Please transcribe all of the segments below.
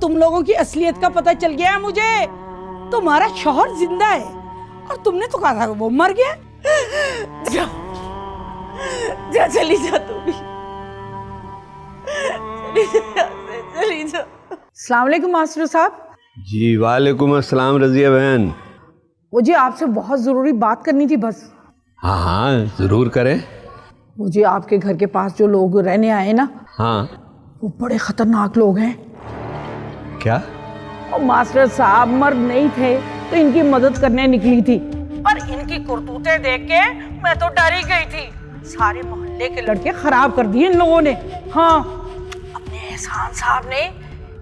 तुम लोगों की असलियत का पता चल गया है मुझे। तुम्हारा शौहर जिंदा है और तुमने तो कहा था वो मर गया। जा, जा चली जा तू भी, चली जा। अस्सलाम वालेकुम मास्टर साहब। जी वालेकुम अस्सलाम रजिया बहन। मुझे आपसे बहुत जरूरी बात करनी थी बस। हाँ हाँ जरूर करें। मुझे आपके घर के पास जो लोग रहने आए ना, हाँ वो बड़े खतरनाक लोग हैं। क्या? और मास्टर साहब मर्द नहीं थे तो इनकी मदद करने निकली थी, पर इनकी करतूतें देख के मैं तो डर ही गई थी। सारे मोहल्ले के लड़के खराब कर दिए इन लोगों ने। हाँ, अपने एहसान साहब ने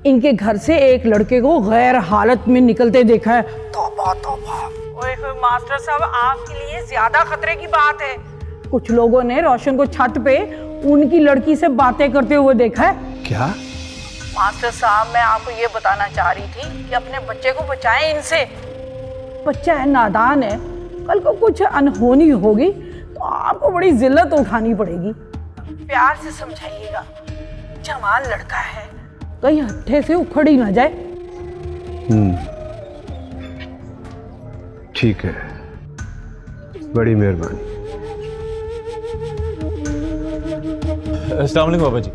इनके घर से एक लड़के को गैर हालत में निकलते देखा है। तौबा तौबा। ओए होए मास्टर साहब, आपके लिए ज्यादा खतरे की बात है। कुछ लोगों ने रोशन को छत पे उनकी लड़की से बातें करते हुए देखा है। क्या? मास्टर साहब, मैं आपको ये बताना चाह रही थी कि अपने बच्चे को बचाएं इनसे। बच्चा है, नादान है, कल को कुछ अनहोनी होगी तो आपको बड़ी जिल्लत उठानी पड़ेगी। प्यार से समझाइएगा, जवान लड़का है, कहीं हट्ठे से उखड़ ही ना जाए। ठीक है, बड़ी मेहरबानी। अस्सलाम वालेकुम बाबा जी।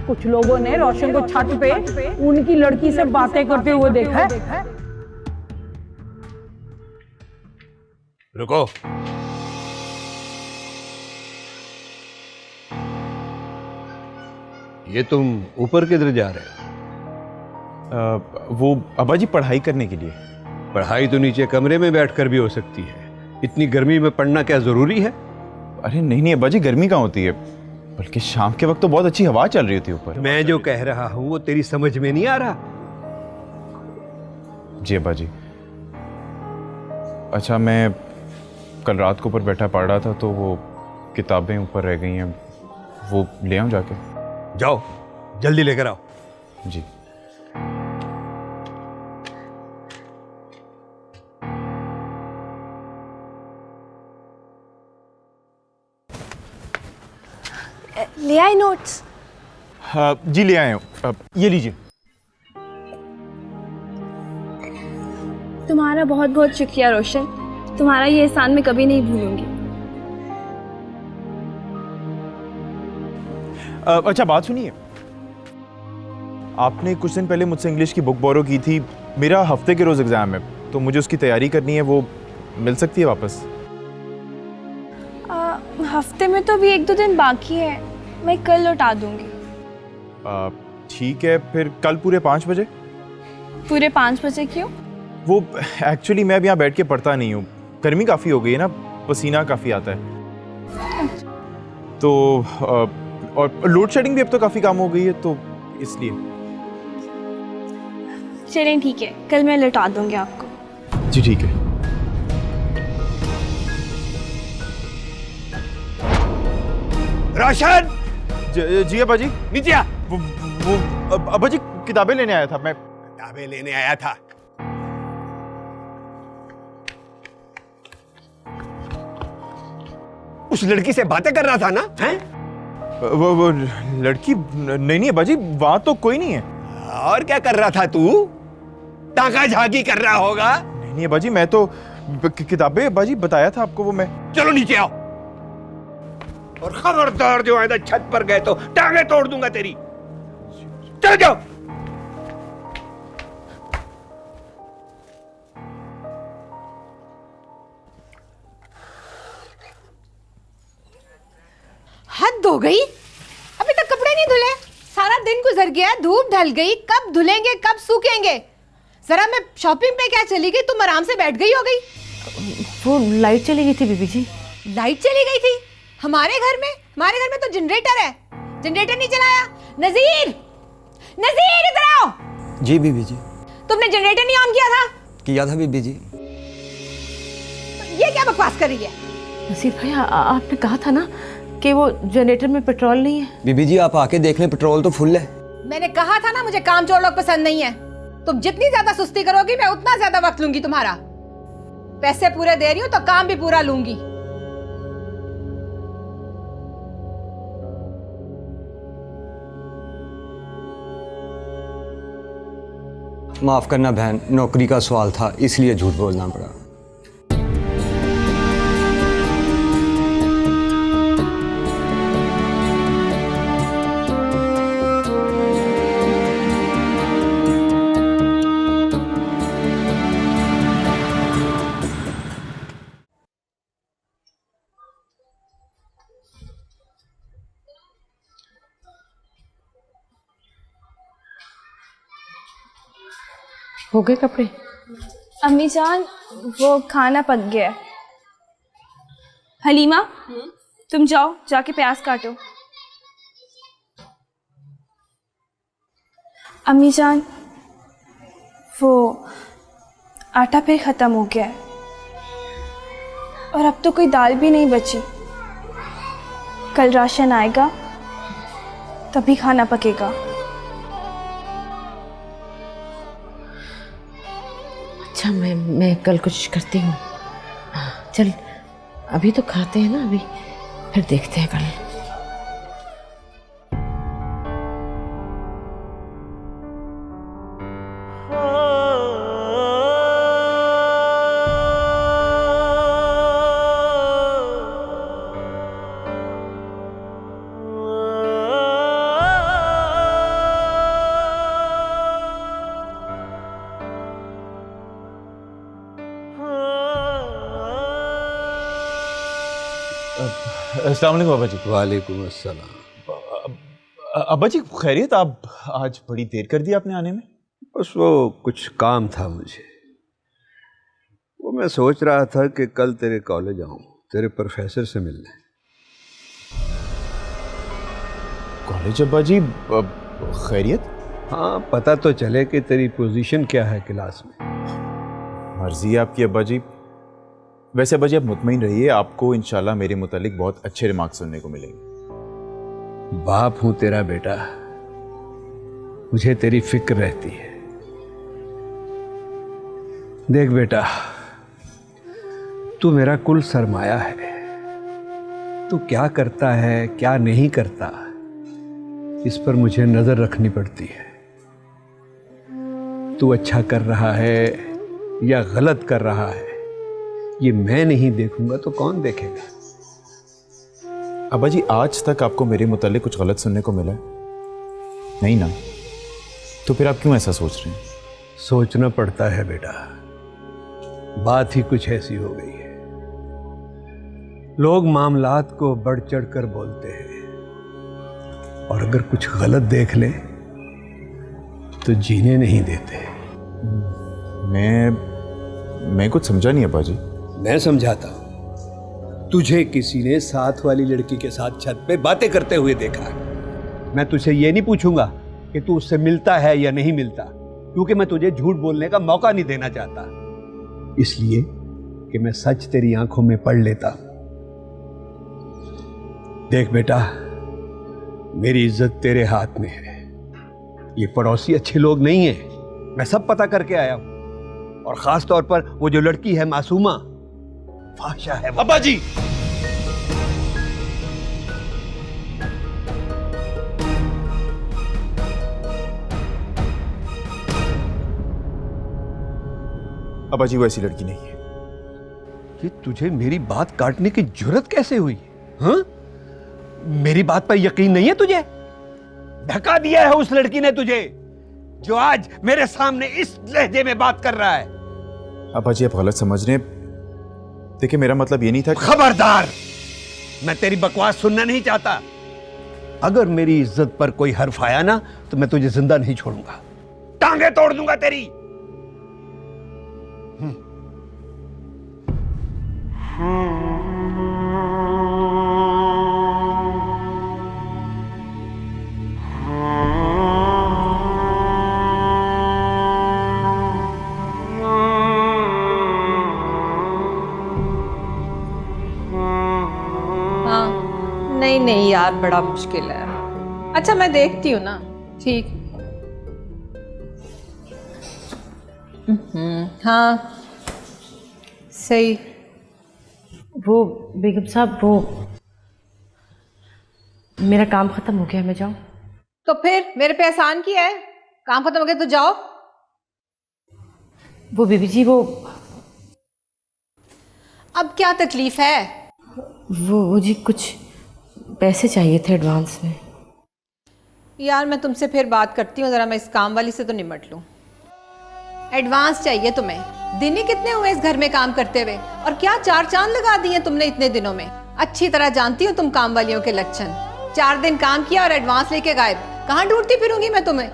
कुछ लोगों ने रोशन को छत पे उनकी लड़की से बातें करते हुए देखा है। रुको। ये तुम ऊपर किधर जा रहे हो? वो अब्बा जी पढ़ाई करने के लिए। पढ़ाई तो नीचे कमरे में बैठकर भी हो सकती है, इतनी गर्मी में पढ़ना क्या जरूरी है? अरे नहीं नहीं अब्बा जी, गर्मी कहाँ होती है, बल्कि शाम के वक्त तो बहुत अच्छी हवा चल रही होती है ऊपर। मैं जो कह रहा हूं वो तेरी समझ में नहीं आ रहा? जी अब्बा जी। अच्छा, मैं कल रात को ऊपर बैठा पढ़ रहा था तो वो किताबें ऊपर रह गई हैं, वो ले आऊं जाके? जाओ जल्दी लेकर आओ। जी। ले आए नोट्स? हाँ जी ले आए हूँ, ये लीजिए। तुम्हारा बहुत बहुत शुक्रिया रोशन, तुम्हारा ये एहसान मैं कभी नहीं भूलूंगी। अच्छा बात सुनिए, आपने कुछ दिन पहले मुझसे इंग्लिश की बुक बोरो की थी। मेरा हफ्ते के रोज एग्जाम है तो मुझे उसकी तैयारी करनी है, वो मिल सकती है वापस? हफ्ते में तो अभी 1-2 दिन बाकी है, मैं कल लौटा दूंगी। ठीक है, फिर कल पूरे 5 बजे? पूरे 5 बजे क्यों? वो एक्चुअली मैं अब यहाँ बैठ के पढ़ता नहीं हूँ, गर्मी काफ़ी हो गई है ना, पसीना काफ़ी आता है तो और लोड शेडिंग भी अब तो काफ़ी कम हो गई है तो इसलिए। चलें ठीक है, कल मैं लौटा दूंगी आपको। जी ठीक है। रोशन! जी अब्बा जी। नीचे आ। वो अब्बा जी किताबें लेने आया था मैं। किताबें लेने आया था? उस लड़की से बातें कर रहा था ना? हैं? वो लड़की नहीं नहीं अब्बा जी, वहां तो कोई नहीं है। और क्या कर रहा था तू? ताका झाकी कर रहा होगा। नहीं नहीं अब्बा जी, मैं तो किताबें अब्बा जी बताया था आपको वो मैं। चलो नीचे आओ, और खबरदार जो आइंदा छत पर गए तो टांगे तोड़ दूंगा तेरी। चल जाओ। हद हो गई, अभी तक कपड़े नहीं धुले। सारा दिन गुजर गया, धूप ढल गई, कब धुलेंगे कब सूखेंगे। जरा मैं शॉपिंग पे क्या चली गई, तुम आराम से बैठ गई हो गई। वो लाइट चली गई थी बीबी जी। लाइट चली गई थी? हमारे घर में तो जनरेटर है, जनरेटर नहीं चलाया। नजीर, नजीर इधर आओ। जी बीबी जी। तुमने जनरेटर नहीं ऑन किया था बीबी जी। ये क्या बकवास कर रही है? नसीर भाई, आपने कहा था ना कि वो जनरेटर में पेट्रोल नहीं है। बीबी जी आप आके देख लें, पेट्रोल तो फुल है। मैंने कहा था ना, मुझे कामचोर लोग पसंद नहीं है। तुम जितनी ज्यादा सुस्ती करोगी मैं उतना ज्यादा वक्त लूंगी तुम्हारा। पैसे पूरे दे रही हूँ तो काम भी पूरा लूंगी। माफ़ करना बहन, नौकरी का सवाल था इसलिए झूठ बोलना पड़ा। हो गए कपड़े? अम्मी जान वो खाना पक गया है। हलीमा तुम जाओ जाके प्याज काटो। अम्मी जान वो आटा फिर ख़त्म हो गया है और अब तो कोई दाल भी नहीं बची। कल राशन आएगा तभी खाना पकेगा। अच्छा मैं कल कुछ करती हूँ। चल अभी तो खाते हैं ना, अभी फिर देखते हैं कल। अस्सलाम वालेकुम अब्बा जी। वालेकुम अस्सलाम। अब्बा जी खैरियत? आप आज बड़ी देर कर दी आपने आने में। बस वो कुछ काम था मुझे, वो मैं सोच रहा था कि कल तेरे कॉलेज आऊं, तेरे प्रोफेसर से मिलने। कॉलेज अब्बा जी? खैरियत? हाँ, पता तो चले कि तेरी पोजीशन क्या है क्लास में। मर्जी है आपकी अब्बा जी। वैसे अब्बा जी आप मुतमईन रहिए, आपको इंशाल्लाह मेरे मुतालिक बहुत अच्छे रिमार्क सुनने को मिलेंगे। बाप हूं तेरा बेटा, मुझे तेरी फिक्र रहती है। देख बेटा, तू मेरा कुल सरमाया है। तू क्या करता है क्या नहीं करता, इस पर मुझे नजर रखनी पड़ती है। तू अच्छा कर रहा है या गलत कर रहा है, ये मैं नहीं देखूंगा तो कौन देखेगा। अब्बा जी आज तक आपको मेरे मुतालिक कुछ गलत सुनने को मिला है? नहीं ना? तो फिर आप क्यों ऐसा सोच रहे हैं? सोचना पड़ता है बेटा, बात ही कुछ ऐसी हो गई है। लोग मामलात को बढ़ चढ़ कर बोलते हैं और अगर कुछ गलत देख ले तो जीने नहीं देते। मैं कुछ समझा नहीं अब्बा जी। मैं समझाता हूं। तुझे किसी ने साथ वाली लड़की के साथ छत पे बातें करते हुए देखा है। मैं तुझसे ये नहीं पूछूंगा कि तू उससे मिलता है या नहीं मिलता, क्योंकि मैं तुझे झूठ बोलने का मौका नहीं देना चाहता, इसलिए कि मैं सच तेरी आंखों में पढ़ लेता। देख बेटा, मेरी इज्जत तेरे हाथ में है। ये पड़ोसी अच्छे लोग नहीं है, मैं सब पता करके आया हूं। और खास तौर पर वो जो लड़की है मासूमा, फाहिशा है। अब्बा जी! अब्बा जी वो ऐसी लड़की नहीं है। ये तुझे मेरी बात काटने की जुर्रत कैसे हुई? हाँ? मेरी बात पर यकीन नहीं है तुझे? धक्का दिया है उस लड़की ने तुझे, जो आज मेरे सामने इस लहजे में बात कर रहा है। अब्बा जी आप गलत समझ रहे हैं। देखिए मेरा मतलब ये नहीं था। खबरदार, मैं तेरी बकवास सुनना नहीं चाहता। अगर मेरी इज्जत पर कोई हर्फ आया ना तो मैं तुझे जिंदा नहीं छोड़ूंगा, टांगे तोड़ दूंगा तेरी। नहीं यार, बड़ा मुश्किल है। अच्छा मैं देखती हूँ ना। ठीक। हाँ सही। वो बेगम साहब, वो मेरा काम खत्म हो गया, मैं जाऊं? तो फिर मेरे पे एहसान किया है, काम खत्म हो गया तो जाओ। वो बीबी जी, वो अब क्या तकलीफ है? वो जी कुछ पैसे चाहिए थे एडवांस में। यार मैं तुमसे फिर बात करती हूँ, ज़रा मैं इस काम वाली से तो निपट लूँ। एडवांस चाहिए तुम्हें? दिन ही कितने हुए इस घर में काम करते हुए, और क्या चार चांद लगा दिए तुमने इतने दिनों में। अच्छी तरह जानती हो तुम काम वालियों के लक्षण। 4 दिन काम किया और एडवांस लेके गायब। कहाँ ढूंढती फिरूंगी मैं तुम्हें?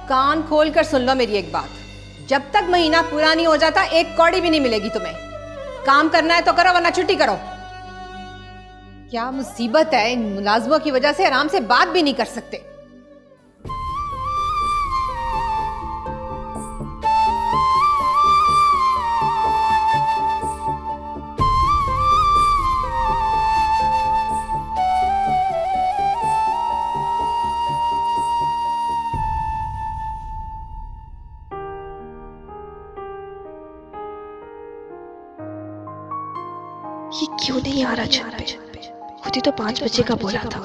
कान खोल कर सुन लो मेरी एक बात, जब तक महीना पूरा नहीं हो जाता 1 कौड़ी भी नहीं मिलेगी तुम्हें। काम करना है तो करो, वरना छुट्टी करो। क्या मुसीबत है, इन मुलाजमों की वजह से आराम से बात भी नहीं कर सकते। ये क्यों नहीं आ रहा छत पे? खुद ही तो 5 बजे का बोला था।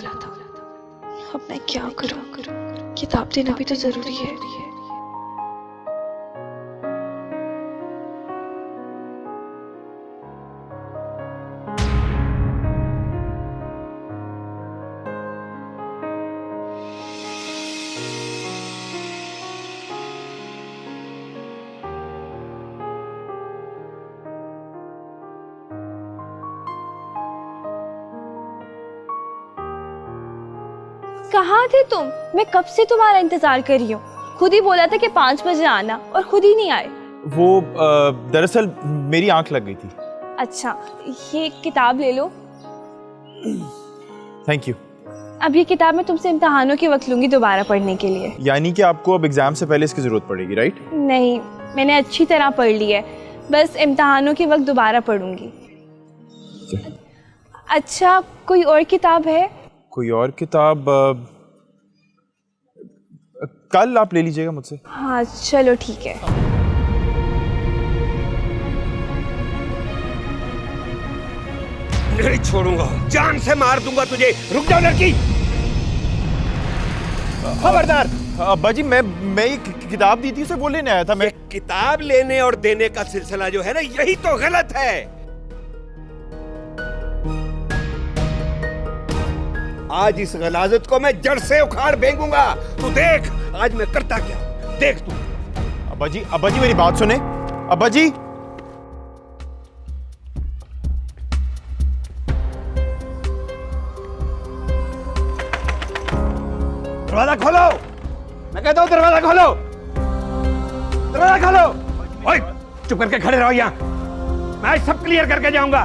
अब मैं क्या करूं? किताब देना भी तो जरूरी है। कहाँ थे तुम? मैं कब से तुम्हारा इंतजार कर रही हूँ। खुद ही बोला था कि 5 बजे आना और खुद ही नहीं आए। वो दरअसल मेरी आंख लग गई थी। अच्छा, ये किताब ले लो। Thank you. अब ये किताब मैं तुमसे इम्तिहानों के वक्त लूंगी दोबारा पढ़ने के लिए। यानी कि आपको अब एग्जाम से पहले इसकी जरूरत पड़ेगी, राइट? नहीं, मैंने अच्छी तरह पढ़ ली है, बस इम्तिहानों के वक्त दोबारा पढ़ूंगी। अच्छा, कोई और किताब है? कोई और किताब कल आप ले लीजिएगा मुझसे। हाँ चलो ठीक है। नहीं छोड़ूंगा, जान से मार दूंगा तुझे। रुक जाओ लड़की। खबरदार। अब्बा जी, मैं ये किताब दी थी, उसे वो लेने आया था मैं। किताब लेने और देने का सिलसिला जो है ना, यही तो गलत है। आज इस गलाजत को मैं जड़ से उखाड़ फेंकूंगा। तू देख आज मैं करता क्या। देख तू। अब्बा जी मेरी बात सुने। अब्बा जी, दरवाजा खोलो। मैं कहता हूँ दरवाजा खोलो। दरवाजा खोलो। ओए चुप करके खड़े रहो यहाँ, मैं सब क्लियर करके जाऊंगा।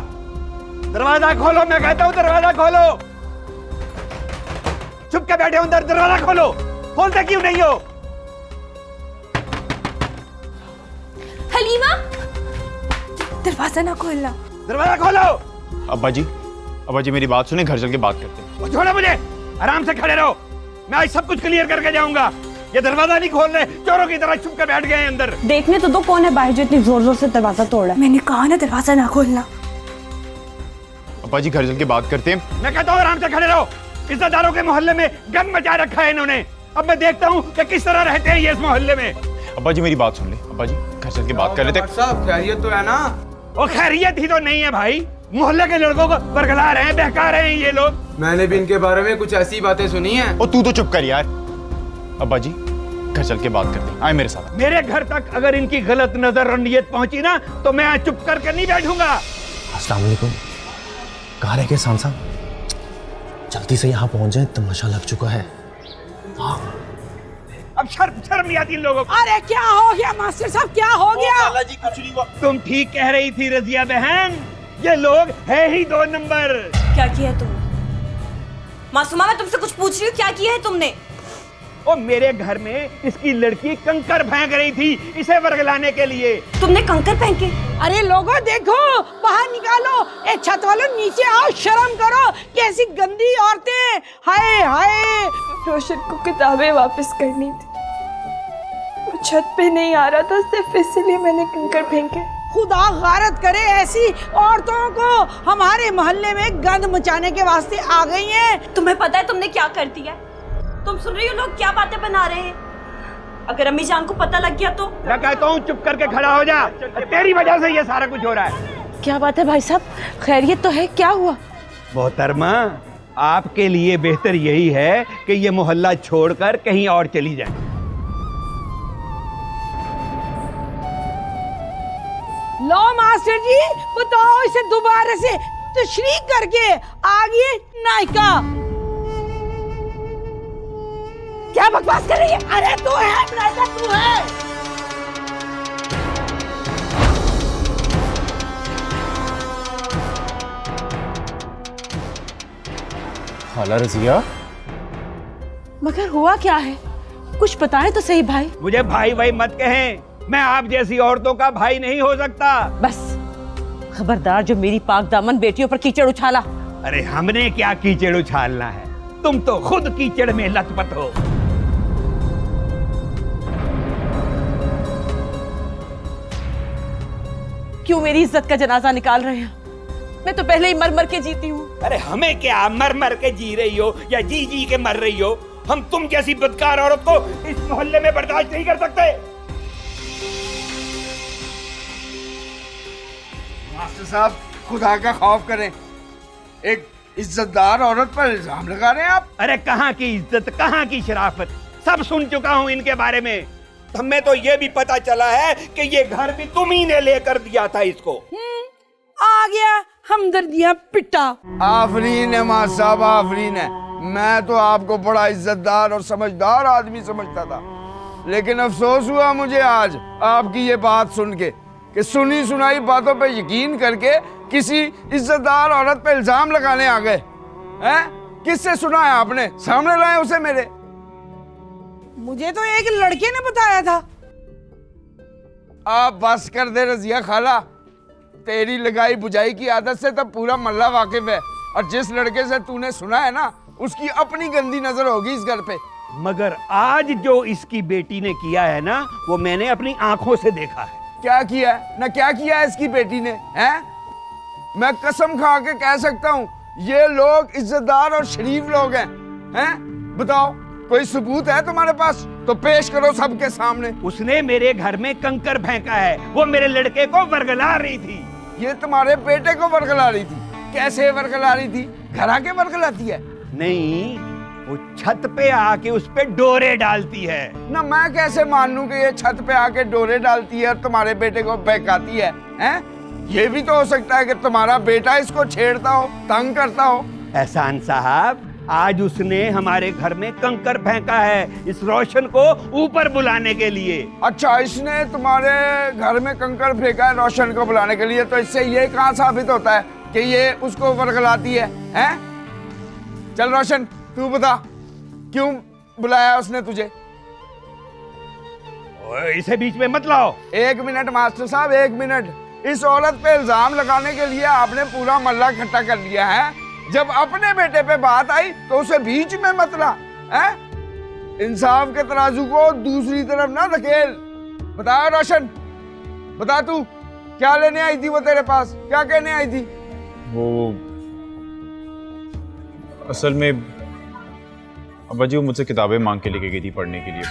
दरवाजा खोलो, मैं कहता हूँ दरवाजा खोलो। चुप के बैठे हो अंदर, दरवाजा खोलो। खोलते क्यों नहीं हो? हलीमा, दरवाजा ना खोलना। दरवाजा खोलो। अब्बा जी मेरी बात सुने, घर चल के बात करते हैं। छोड़ो मुझे, आराम से खड़े रहो। मैं आज सब कुछ क्लियर करके जाऊंगा। ये दरवाजा नहीं खोल रहे, चोरों की तरह छुप के बैठ गए अंदर। देखने तो दो कौन है बाहर जो इतनी जोर जोर से दरवाजा तोड़ रहा है। मैंने कहा ना दरवाजा ना खोलना। अब्बा जी घर चल के बात करते हैं। मैं कहता हूँ आराम से खड़े रहो। इज्जतदारों के मोहल्ले में गंद मचा रखा है इन्होंने। अब मैं देखता हूँ कि किस तरह रहते हैं ये इस मोहल्ले में। अब्बा जी मेरी बात सुन ले। अब्बा जी घर चल के बात कर लेते हैं। साहब खैरियत तो है ना? वो खैरियत ही तो नहीं है भाई। मोहल्ले के लड़कों को बरगला रहे हैं, बहका रहे हैं ये लोग। मैंने भी इनके बारे में कुछ ऐसी बातें सुनी हैं। और तू तो चुप कर यार। अब्बा जी घर चल के बात करते हैं, आए मेरे साथ। मेरे घर तक अगर इनकी गलत नजर और नियत पहुंची ना, तो मैं चुप करके नहीं बैठूंगा। अस्सलाम वालेकुम। कहाँ रह गए शाम साहब? जल्दी से यहाँ पहुंच जाए, तमाशा लग चुका है। हाँ। अब शर्म नहीं आती इन लोगों को। अरे क्या हो गया मास्टर साहब, क्या हो गया? जी कुछ नहीं हुआ। तुम ठीक कह रही थी रजिया बहन, ये लोग है ही 2 नंबर। क्या किया तुमने? मासूमा, मैं तुमसे कुछ पूछ रही हूँ, क्या किया है तुमने? और मेरे घर में इसकी लड़की कंकर फेंक रही थी इसे वर्गलाने के लिए। तुमने कंकर फेंके? अरे लोगों देखो, बाहर निकालो। ए छत वालों नीचे आओ, शर्म करो। कैसी गंदी औरतें। हाय हाय। रोशन को किताबें वापस करनी थी, वो छत पे नहीं आ रहा था, सिर्फ इसलिए मैंने कंकर फेंके। खुदा गारत करे ऐसी औरतों को हमारे मोहल्ले में गंद मचाने के वास्ते आ गई हैं। तुम्हें पता है तुमने क्या कर दिया है? तुम सुन रही हो लोग क्या बातें बना रहे हैं? अगर अम्मी जान को पता लग गया तो? मैं कहता हूँ चुप करके खड़ा हो जा, तेरी वजह से ये सारा कुछ हो रहा है। क्या बात है भाई साहब, खैरियत तो है? क्या हुआ? मोहतरमा, आपके लिए बेहतर यही है कि ये मोहल्ला छोड़कर कहीं और चली जाए। लो मास्टर जी, बताओ इसे दोबारा से तशरीह करके आगे नायका। क्या बकवास कर रही है? अरे तू है नायका, तू है। खाला रजिया, मगर हुआ क्या है? कुछ बताएं तो सही भाई। मुझे भाई भाई मत कहें, मैं आप जैसी औरतों का भाई नहीं हो सकता। बस खबरदार जो मेरी पाक दामन बेटियों पर कीचड़ उछाला। अरे हमने क्या कीचड़ उछालना है, तुम तो खुद कीचड़ में लथपथ हो। क्यों मेरी इज्जत का जनाजा निकाल रहे हैं? मैं तो पहले ही मर मर के जीती हूँ। अरे हमें क्या, मर मर के जी रही हो या जी जी के मर रही हो, हम तुम जैसी बदकार औरत को इस मोहल्ले में बर्दाश्त नहीं कर सकते। मास्टर साहब, खुदा का खौफ करें, एक इज्जतदार औरत पर इल्जाम लगा रहे हैं आप। अरे कहाँ की इज्जत, कहाँ की शराफत, सब सुन चुका हूँ इनके बारे में। हमें तो ये भी पता चला है कि ये घर भी तुम ही ने लेकर दिया था इसको। आ गया हमदर्दियां पिट्टा। आफरीन है मास्टर साहब, आफरीन है। मैं तो आपको बड़ा इज्जतदार और समझदार आदमी समझता था, लेकिन अफसोस हुआ मुझे आज आपकी ये बात सुन के कि सुनी सुनाई बातों पे यकीन करके किसी इज्जतदार औरत पे इल्जाम लगाने आ गए हैं। किससे सुना है आपने? सामने लाए उसे मेरे। मुझे तो एक लड़के ने बताया था। आप बस कर दे रजिया खाला, तेरी लगाई बुझाई की आदत से तो पूरा मोहल्ला वाकिफ है, और जिस लड़के से तूने सुना है ना, उसकी अपनी गंदी नजर होगी इस घर पे। मगर आज जो इसकी बेटी ने किया है ना, वो मैंने अपनी आंखों से देखा है। क्या किया है ना, क्या किया है इसकी बेटी ने? हैं? मैं कसम खा के कह सकता हूँ ये लोग इज्जतदार और शरीफ लोग हैं। हैं? बताओ, कोई सबूत है तुम्हारे पास तो पेश करो सबके सामने। उसने मेरे घर में कंकर फेंका है, वो मेरे लड़के को वर्गला रही थी। ये तुम्हारे बेटे को वर्गला रही थी? कैसे वर्गला रही थी? घर आके वर्गलाती है? नहीं, वो छत पे आके उस पे डोरे डालती है ना। मैं कैसे मान लूं कि ये छत पे आके डोरे डालती है और तुम्हारे बेटे को बहकाती है? हैं? ये भी तो हो सकता है कि तुम्हारा बेटा इसको छेड़ता हो, तंग करता हो। एहसान साहब, आज उसने हमारे घर में कंकर फेंका है इस रोशन को ऊपर बुलाने के लिए। अच्छा, इसने तुम्हारे घर में कंकर फेंका है रोशन को बुलाने के लिए, तो इससे ये कहाँ साबित होता है कि ये उसको वर्गलाती है? हैं? चल रोशन, तू बता क्यों बुलाया उसने तुझे? इसे बीच में मत लाओ। 1 मिनट मास्टर साहब, 1 मिनट। इस औरत पे इल्जाम लगाने के लिए आपने पूरा मोहल्ला इकट्ठा कर लिया है। जब अपने बेटे पे बात आई तो उसे बीच में मत ला। इंसाफ के तराजू को दूसरी तरफ ना धकेल। बता रोशन, बता तू क्या लेने आई थी वो तेरे पास? क्या कहने आई थी? वो असल में अब्बा जी वो मुझसे किताबें मांग के लेके गई थी पढ़ने के लिए।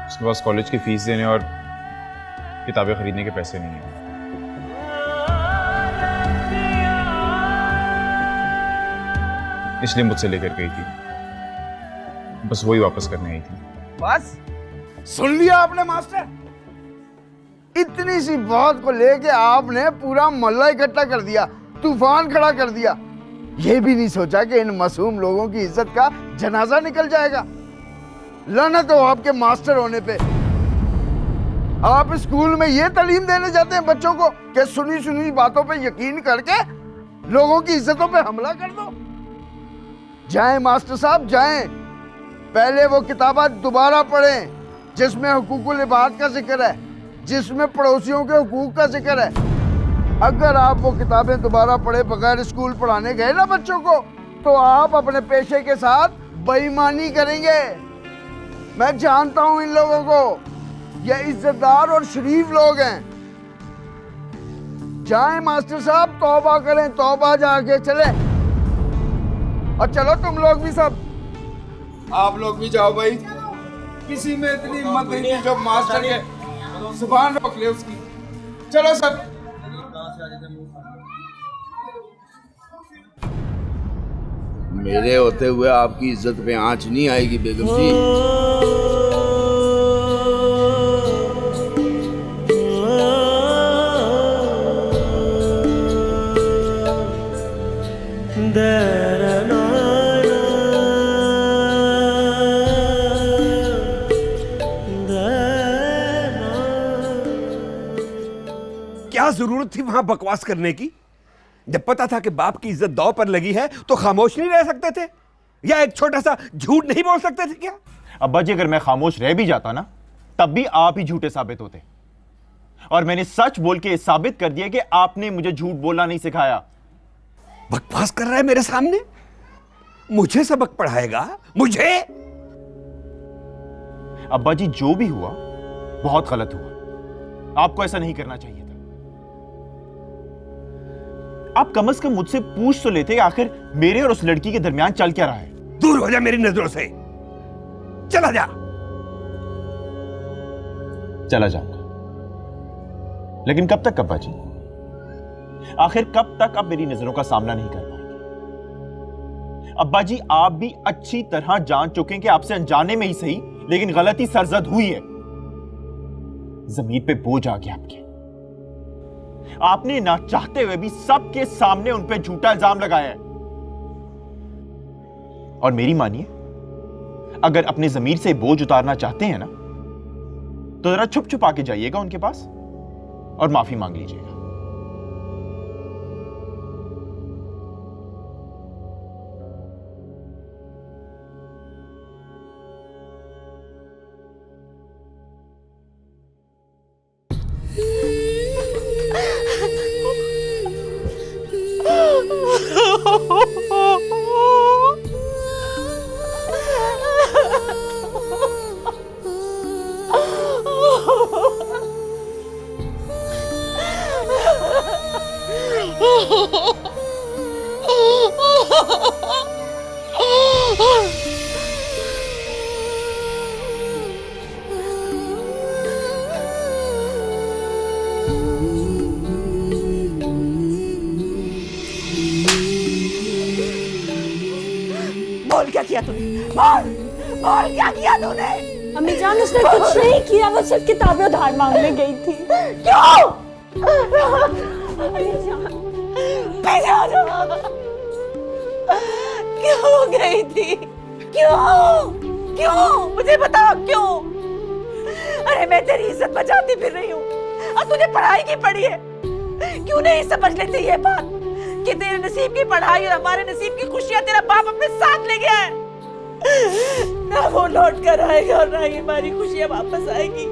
उसके पास कॉलेज की फीस देने और किताबें खरीदने के पैसे नहीं हैं। इसलिए मुझसे लेकर गई थी, बस वही वापस करने आई थी। बस सुन लिया आपने मास्टर? इतनी सी बात को लेके आपने पूरा मोहल्ला इकट्ठा कर दिया, तूफान खड़ा कर दिया। ये भी नहीं सोचा कि इन मासूम लोगों की इज्जत का जनाजा निकल जाएगा। लानत हो आपके मास्टर होने पे। आप स्कूल में ये तालीम देने जाते हैं बच्चों को कि सुनी सुनी बातों पे यकीन करके लोगों की इज्जतों पे हमला कर दो। जाएं मास्टर साहब, जाएं, पहले वो किताबें दोबारा पढ़ें जिसमें हुकूकुल इबाद का जिक्र है, जिसमें पड़ोसियों के हुकूक का जिक्र है। अगर आप वो किताबें दोबारा पढ़े बगैर स्कूल पढ़ाने गए ना बच्चों को, तो आप अपने पेशे के साथ बेईमानी करेंगे। मैं जानता हूं इन लोगों को, ये इज्जतदार और शरीफ लोग हैं। जाएं मास्टर साहब, तौबा करें, तौबा जाके चले। और चलो तुम लोग भी सब, आप लोग भी जाओ भाई। किसी में इतनी हिम्मत नहीं थी जो मास्टर के जुबान रोक ले उसकी। चलो सब। मेरे होते हुए आपकी इज्जत पे आंच नहीं आएगी बेगम जी। क्या जरूरत थी वहां बकवास करने की? जब पता था कि बाप की इज्जत दांव पर लगी है तो खामोश नहीं रह सकते थे? या एक छोटा सा झूठ नहीं बोल सकते थे क्या? अब्बा जी, अगर मैं खामोश रह भी जाता ना, तब भी आप ही झूठे साबित होते। और मैंने सच बोल के साबित कर दिया कि आपने मुझे झूठ बोलना नहीं सिखाया। बकवास कर रहा है मेरे सामने? मुझे सबक पढ़ाएगा? मुझे? अब्बा जी, जो भी हुआ बहुत गलत हुआ। आपको ऐसा नहीं करना चाहिए था। आप कम से कम मुझसे पूछ तो लेते कि आखिर मेरे और उस लड़की के दरमियान चल क्या रहा है। दूर हो जा मेरी नजरों से, चला जा। चला जाऊंगा, लेकिन कब तक अब्बा जी? आखिर कब तक आप मेरी नजरों का सामना नहीं कर पाएंगे? अब्बा जी, आप भी अच्छी तरह जान चुके हैं कि आपसे अनजाने में ही सही, लेकिन गलती सरजद हुई है। जमीन पे बोझ आ गया आपके। आपने ना चाहते हुए भी सबके सामने उन पे झूठा इल्जाम लगाया है। और मेरी मानिए, अगर अपने जमीर से बोझ उतारना चाहते हैं ना, तो जरा छुप छुपा के जाइएगा उनके पास और माफी मांग लीजिएगा। बोल क्या किया तूने? बोल बोल क्या किया तूने? अम्मी जान, उसने कुछ नहीं किया, वो सिर्फ किताबें उधार मांगने गई थी। क्यों? पीछे हो जाओ। क्यों गई थी? क्यों? क्यों? मुझे बताओ क्यों? अरे मैं तेरी इज्जत बचाती फिर रही हूँ और तुझे पढ़ाई की पड़ी है। क्यों नहीं समझ लेती ये बात कि तेरे नसीब की पढ़ाई और हमारे नसीब की खुशियां तेरा बाप अपने साथ ले गया है? ना वो लौट कर आएगा और ना ही हमारी खुशियां वापस आएगी।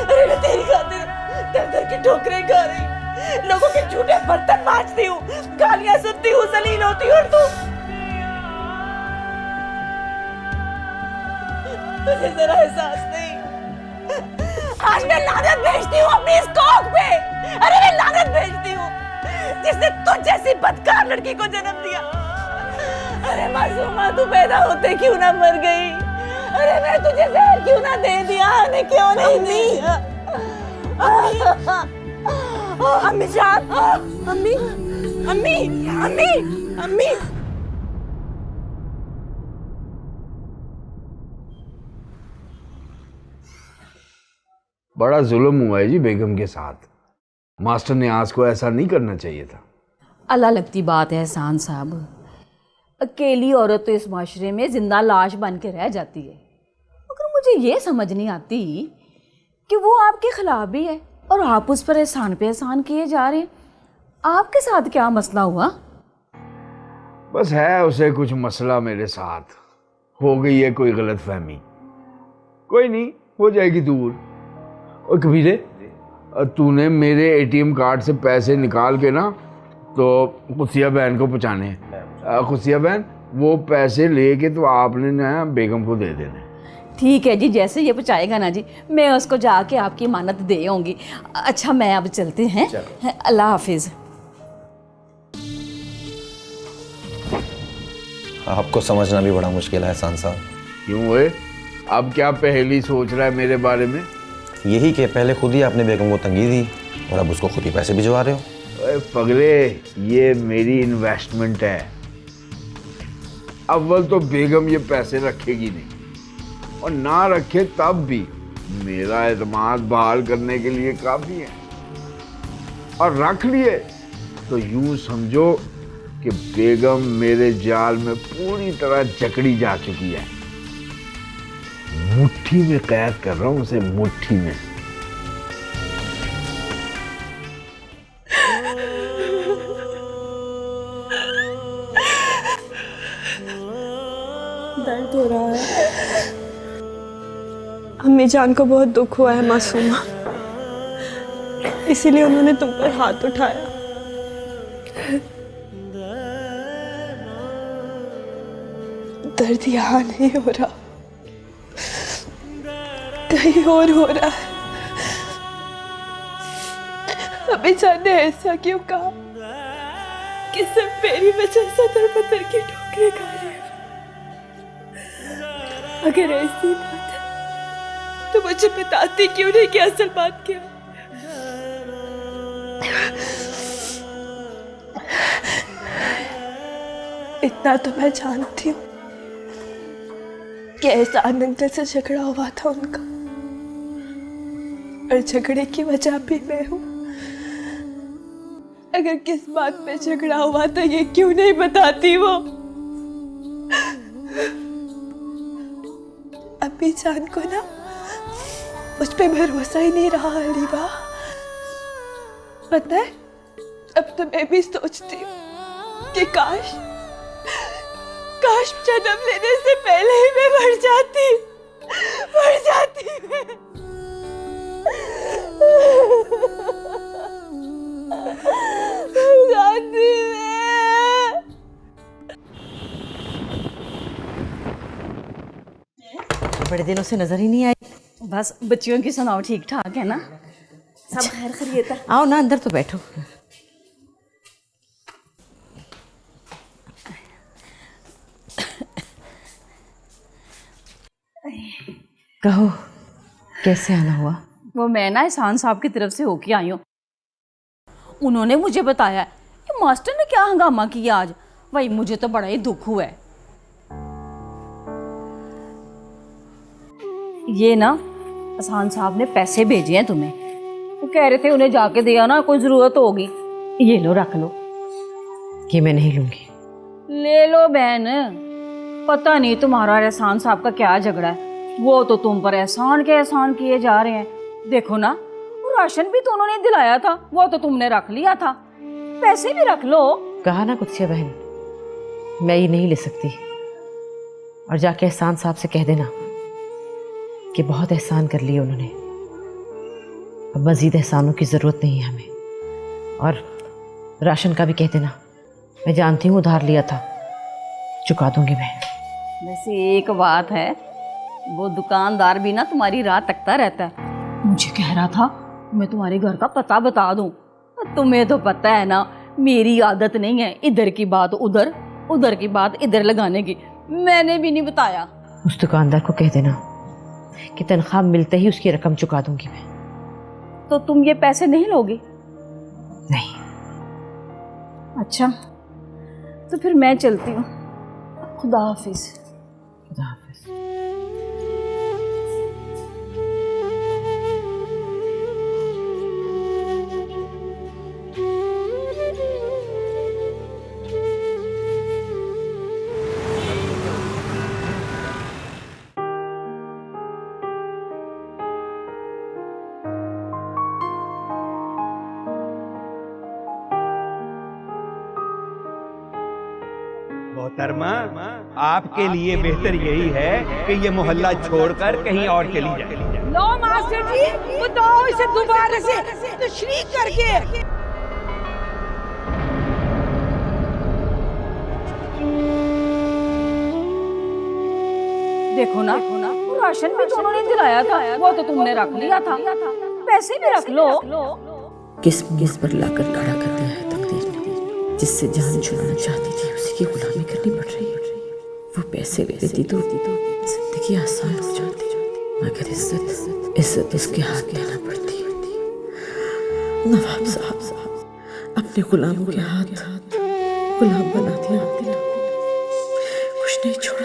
अरे मैं तेरी खातिर दर दर की ठोकरें खा रही, लोगों के झूठे बर्तन मांजती हूँ, गालियां सुनती हूँ, जलील होती हूँ, और तुझे जरा एहसास नहीं। आज मैं लानत भेजती हूँ अपनी इस कौम पे। अरे मैं लानत भेजती हूँ जिसने तुझ जैसी बदकार लड़की को जन्म दिया। अरे मासूमा, तू पैदा होते क्यों ना मर गई? अरे मैं तुझे जहर क्यों ना दे दिया? ने क्यों नहीं दिया? अम्मी जान, अम्मी अम्मी अम्मी अम्मी। बड़ा जुल्म हुआ है जी बेगम के साथ। मास्टर ने आज को ऐसा नहीं करना चाहिए था। अल्लाह लगती बात है एहसान साहब, अकेली औरत तो इस माशरे में जिंदा लाश बन के रह जाती है। मगर मुझे ये समझ नहीं आती कि वो आपके खिलाफ भी है और आप उस पर एहसान पे एहसान किए जा रहे हैं। आपके साथ क्या मसला हुआ? बस है उसे कुछ मसला, मेरे साथ हो गई है कोई गलत फहमी। कोई नहीं, हो जाएगी दूर। और कबीरे, तूने मेरे एटीएम कार्ड से पैसे निकाल के ना तो खुशिया बहन को पहुँचाने हैं। खुशिया बहन, वो पैसे लेके तो आपने ना बेगम को दे देने। ठीक है जी, जैसे ये पहुँचाएगा ना जी, मैं उसको जाके आपकी इमानत दे आऊँगी। अच्छा मैं अब चलते हैं, अल्लाह हाफिज़। आपको समझना भी बड़ा मुश्किल है एहसान साहब। क्यों है? अब क्या पहेली सोच रहा है मेरे बारे में? यही कि पहले खुद ही आपने बेगम को तंगी दी और अब उसको खुद ही पैसे भिजवा रहे हो। अरे पगले, ये मेरी इन्वेस्टमेंट है। अव्वल तो बेगम ये पैसे रखेगी नहीं, और ना रखे तब भी मेरा एतमाद बहाल करने के लिए काफी है। और रख लिए तो यूं समझो कि बेगम मेरे जाल में पूरी तरह जकड़ी जा चुकी है। मुट्ठी में कैद कर रहा हूं उसे, मुट्ठी में। दर्द हो रहा है। अम्मी जान को बहुत दुख हुआ है मासूमा, इसीलिए उन्होंने तुम पर हाथ उठाया। दर्द यहाँ नहीं हो रहा, कहीं और हो रहा है। अम्मी जान ने ऐसा क्यों कहा कि सिर्फ मेरी वजह से दर-बदर की ठोकरें खा रही है? अगर ऐसी बात है तो मुझे बताती क्यों नहीं कि असल बात क्या? इतना तो मैं जानती हूँ कि एहसान अंकल से झगड़ा हुआ था उनका, और झगड़े की वजह भी मैं हूँ। अगर किस बात पे झगड़ा हुआ था ये क्यों नहीं बताती वो? अभी जान को ना मुझ पे भरोसा ही नहीं रहा अलीबा। पता है, अब तो मैं भी सोचती हूँ कि काश जन्म लेने से पहले ही मैं मर जाती मैं। बड़े दिनों से नजर ही नहीं आई। बस बच्चियों की सुनाओ, ठीक ठाक है ना? सब खैर खैरियत है? आओ ना अंदर तो बैठो। कहो कैसे आना हुआ? वो मैं ना एहसान साहब की तरफ से होके आई हूँ। उन्होंने मुझे बताया कि मास्टर ने क्या हंगामा किया आज। भाई मुझे तो बड़ा ही दुख हुआ है। ये ना एहसान साहब ने पैसे भेजे हैं तुम्हें, वो कह रहे थे उन्हें जाके दिया ना, कोई जरूरत होगी। ये लो, रख लो। कि मैं नहीं लूंगी। ले लो बहन, पता नहीं तुम्हारा एहसान साहब का क्या झगड़ा है। वो तो तुम पर एहसान के एहसान किए जा रहे हैं। देखो ना, वो राशन भी तो उन्होंने दिलाया था, वो तो तुमने रख लिया था। पैसे भी रख लो। कहा ना कुत्सिया बहन, मैं ये नहीं ले सकती। और जाके एहसान साहब से कह देना कि बहुत एहसान कर लिए उन्होंने, अब मजीद एहसानों की ज़रूरत नहीं है हमें। और राशन का भी कह देना, मैं जानती हूँ उधार लिया था, चुका दूंगी मैं। वैसे एक बात है, वो दुकानदार भी ना तुम्हारी राह तकता रहता है। मुझे कह रहा था मैं तुम्हारे घर का पता बता दूं। तुम्हें तो पता है ना, मेरी आदत नहीं है इधर की बात उधर, उधर की बात इधर लगाने की। मैंने भी नहीं बताया। उस दुकानदार को कह देना कि तनख्वाह मिलते ही उसकी रकम चुका दूंगी मैं। तो तुम ये पैसे नहीं लोगे? नहीं। अच्छा, तो फिर मैं चलती हूँ। खुदा हाफिज। खुदा हाफिज। मोहतरमा, आपके लिए बेहतर यही है कि ये मोहल्ला छोड़कर कहीं और चली जाए। लो मास्टर जी, बताओ इसे दोबारा से तशरीह करके। देखो ना, राशन भी तो उन्होंने दिलाया था, वो तो तुमने रख लिया था, पैसे भी रख लो। किस पर लाकर खड़ा कर दिया है तकदीर ने। जिससे जान छुड़ाना चाहती थी उसी की गुलामी करनी पड़ रही है। वो पैसे ले लेती तो जिंदगी आसान हो जाती, मगर इज्जत उसके हाथ देना पड़ती। नवाब साहब अपने गुलामों के हाथ गुलाम बना दिया, कुछ नहीं छोड़ा।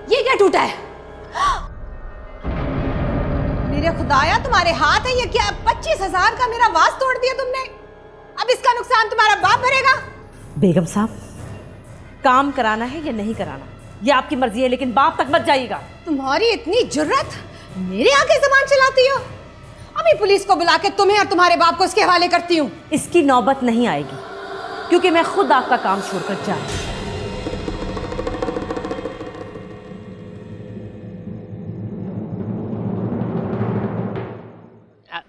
ये क्या टूटा है? मेरे खुदाया, तुम्हारे हाथ है ये क्या? 25,000 का मेरा वास तोड़ दिया तुमने। अब इसका नुकसान तुम्हारा बाप भरेगा। बेगम साहब, काम कराना है या नहीं कराना ये आपकी मर्जी है, लेकिन बाप तक मत जाइएगा। तुम्हारी इतनी जुर्रत, मेरे आगे ज़बान चलाती हो? अभी पुलिस को बुला के तुम्हें और तुम्हारे बाप को इसके हवाले करती हूँ। इसकी नौबत नहीं आएगी, क्योंकि मैं खुद आपका काम छोड़कर जा रही हूं।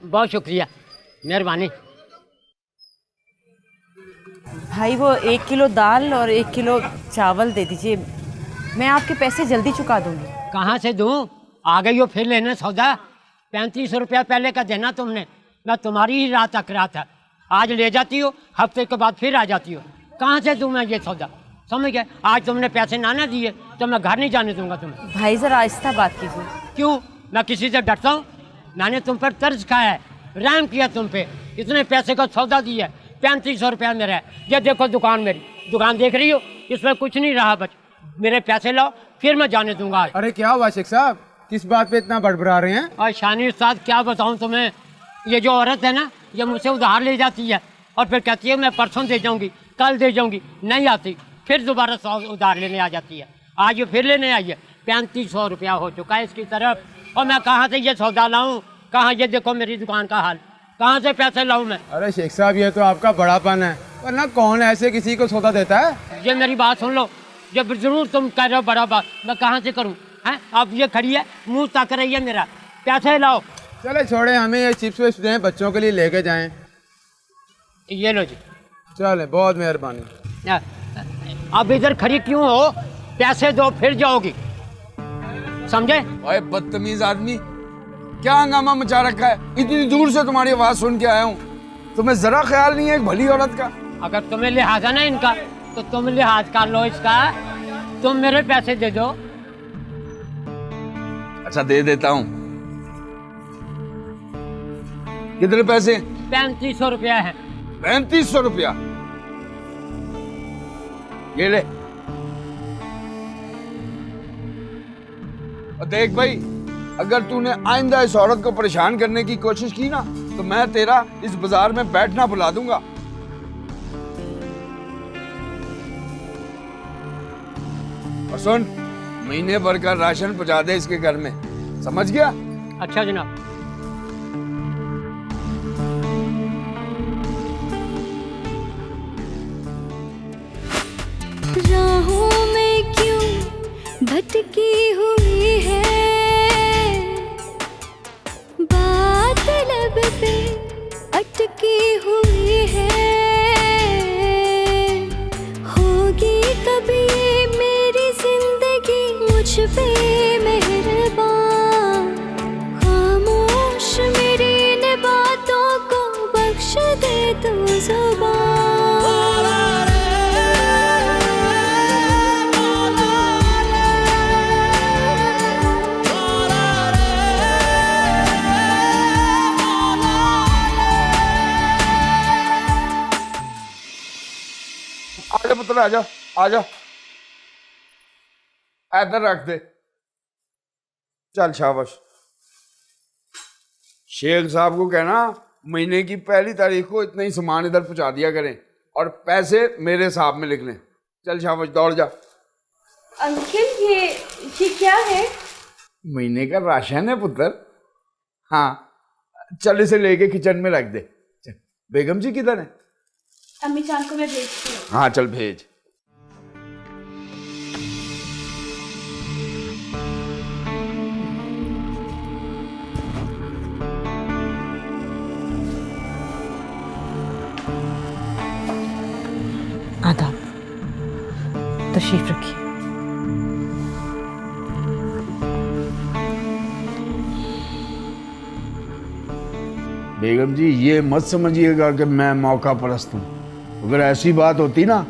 बहुत शुक्रिया, मेहरबानी। भाई वो 1 किलो दाल और 1 किलो चावल दे दीजिए, मैं आपके पैसे जल्दी चुका दूंगी। कहाँ से दूँ? आ गई हो फिर लेने सौदा। 3500 रुपया पहले का देना तुमने, मैं तुम्हारी ही राह तक रहा था। आज ले जाती हो, हफ्ते के बाद फिर आ जाती हो। कहाँ से दूँ मैं ये सौदा? समझ गए? आज तुमने पैसे ना दिए तो मैं घर नहीं जाने दूंगा तुम्हें। भाई जरा आहिस्ता बात कीजिए। क्यों? मैं किसी से डरता हूँ? मैंने तुम पर तर्ज खाया है, रहम किया तुम पे, इतने पैसे का सौदा दिया। 3500 रुपया मेरा है। ये देखो दुकान, मेरी दुकान देख रही हो, इसमें कुछ नहीं रहा बच। मेरे पैसे लाओ फिर मैं जाने दूंगा। अरे क्या हुआ शेख साहब, किस बात पे इतना बड़बड़ा रहे हैं? और शानी उस्ताद क्या बताऊं तुम्हें, ये जो औरत है ना, ये मुझसे उधार ले जाती है और फिर कहती है मैं परसों दे जाऊंगी, कल दे जाऊंगी, नहीं आती, फिर दोबारा 100 उधार लेने आ जाती है। आज ये फिर लेने आई है। 3500 रुपया हो चुका है इसकी तरफ, और मैं कहाँ से ये सौदा लाऊं? कहाँ? ये देखो मेरी दुकान का हाल, कहाँ से पैसे लाऊं मैं? अरे शेख साहब, ये तो आपका बड़ापन है, वरना कौन ऐसे किसी को सौदा देता है? ये मेरी बात सुन लो, जब जरूर तुम कह रहे हो बड़ा बात, मैं कहाँ से करूँ? हैं? अब ये खड़ी है, मुंह ताक रही है मेरा, पैसे लाओ। चले छोड़े, हमें ये चिप्स विप्स दें, बच्चों के लिए लेके जाएं। ये लो जी। चले, बहुत मेहरबानी। अब इधर खड़ी क्यों हो? पैसे दो फिर जाओगी, समझे? ओए बदतमीज आदमी, क्या हंगामा मचा रखा है? इतनी दूर से तुम्हारी आवाज सुन के आया हूँ, तुम्हें जरा ख्याल नहीं है एक भली औरत का? अगर तुम्हें लिहाज है ना इनका, तो तुम लिहाज कर लो इसका। तुम मेरे पैसे दे दो। अच्छा दे देता हूँ। कितने पैसे? 3500 रुपया है। 3500 रुपया? ये ले। और देख भाई, अगर तूने आइंदा इस औरत को परेशान करने की कोशिश की ना, तो मैं तेरा इस बाजार में बैठना बुला दूंगा। और सुन, महीने भर का राशन पहुंचा दे इसके घर में, समझ गया? अच्छा जनाब। राहों में क्यों भटकी हुई है, बात लब पे अटकी हुई है, होगी कभी मेरी जिंदगी मुझ पे मेहरबान, खामोश मेरी इन बातों को बख्श दे तू ज़ुबान। आजा पुत्र, आजा आजा, इधर रख दे। चल शाबाश। शेख साहब को कहना महीने की 1 तारीख को इतना ही सामान इधर पहुंचा दिया करें, और पैसे मेरे हिसाब में लिख लें। चल शाबाश, दौड़ जा। अंकल ये क्या है? महीने का राशन है पुत्र। हाँ, चल इसे लेके किचन में रख दे। चल। बेगम जी किधर है? अम्मी जान को मैं भेजती हूँ। हाँ चल भेज। आधा तशरीफ रखिए। बेगम जी ये मत समझिएगा कि मैं मौका परस्त हूं। अगर ऐसी बात होती ना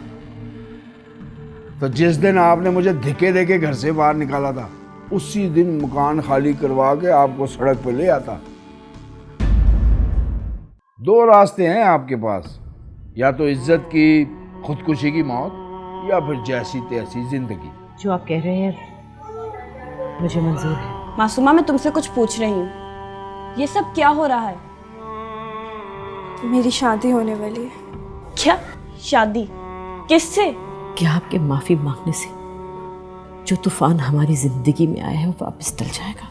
तो जिस दिन आपने मुझे धिक्के देके घर से बाहर निकाला था उसी दिन मकान खाली करवा के आपको सड़क पे ले आता। दो रास्ते हैं आपके पास, या तो इज्जत की खुदकुशी की मौत या फिर जैसी तैसी जिंदगी। जो आप कह रहे हैं मुझे मंजूर है। मासूमा मैं तुमसे कुछ पूछ रही हूँ, ये सब क्या हो रहा है? मेरी शादी होने वाली है। क्या शादी? किससे? क्या आपके माफी मांगने से जो तूफान हमारी जिंदगी में आया है वो वापस टल जाएगा?